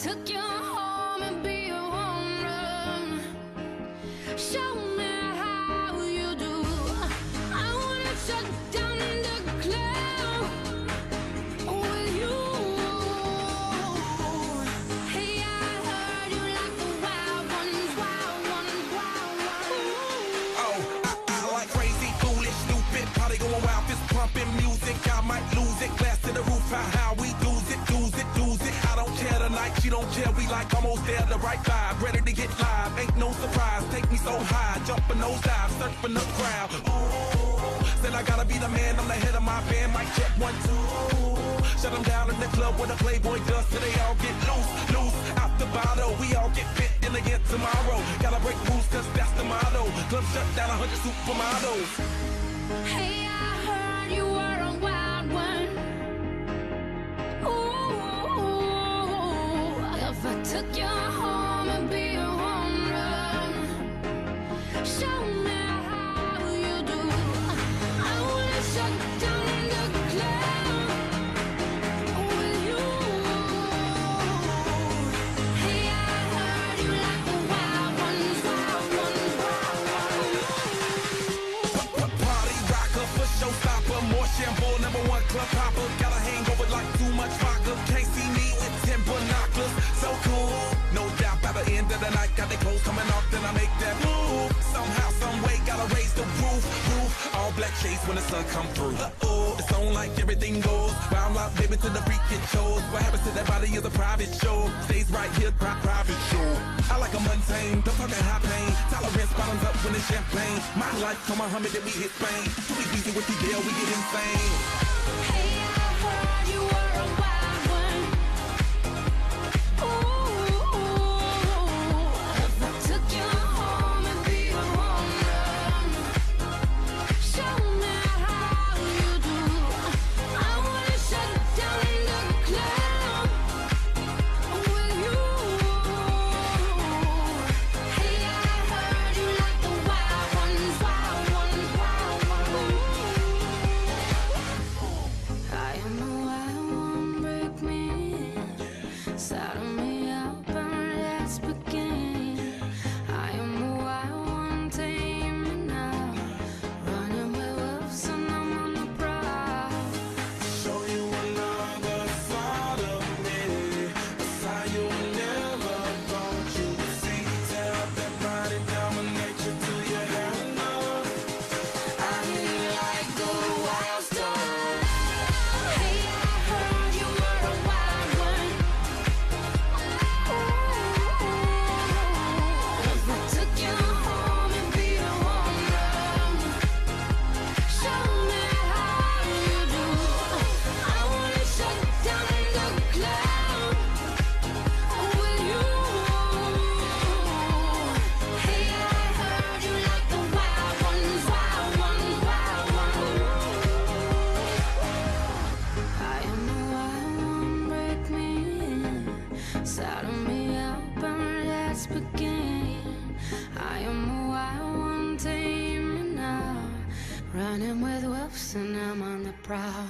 took you home and be a home run, show me how you do. I wanna shut down the club with you. Hey, I heard you like the wild ones, wild ones, wild ones. Oh, I like crazy, foolish, stupid, party going wild, fist pumping music. I might lose it, glass to the roof, how we do's it, do's it, do's it. I don't care tonight, she don't care, we like almost there, the right vibe, ready to get live, ain't no surprise, take me so high, jumping those dives, surfing the crowd. Ooh, said I gotta be the man, I'm the head of my band, mic check 1, 2. Shut them down in the club where the Playboy does, so they all get loose, loose, out the bottle, we all get fit in again tomorrow. Gotta break rules, cause that's the motto, club shut down 100 supermodels. Hey, I heard you were a wild one. Ooh, if I took you home and be a home run, show me how you do. I wanna shut down the club with you. Hey, I heard you like the wild ones, wild ones, wild ones. Party rocker, for showstopper, more shampoo, #1 club hopper. Got a hangover like too much vodka. Can't see me with 10 binoculars. So cool, no doubt by the end of the night. Got the clothes coming off, then I make that move. Somehow, some way, gotta raise the roof. All black shades when the sun come through. It's on like everything goes. Round out, baby, to the freak it shows. What happens to that body is a private show. Stays right here, private show. I like a mundane, don't talk high pain. Tolerance bottoms up when it's champagne. My life, come on, Muhammad, then we hit Spain. Too easy with the deal, we get insane. Hey, I heard you were a wild one. Ooh, if I took you home and be a home run, show me how you do. I wanna shut down the club with you. Hey, I heard you like the wild ones, wild ones, wild ones. I am the wild one, break me, saddle me up and let's begin. I am the wild one, tame me now, running with wolves and I'm on the prowl. Show you another side of me, a side you never thought you'd see. Tear up that body, dominate you till you have enough. I hear you like the wild star. Hey, I heard you were a wild one. Ooh, if I took you home and be a home run, show me how you do. I wanna shut down the club with you. Hey, I heard you like the wild ones, wild ones, wild ones. I am the wild one, break me, saddle me up and let's begin. I am the wild one, tame me now, running with wolves and I'm on the prowl.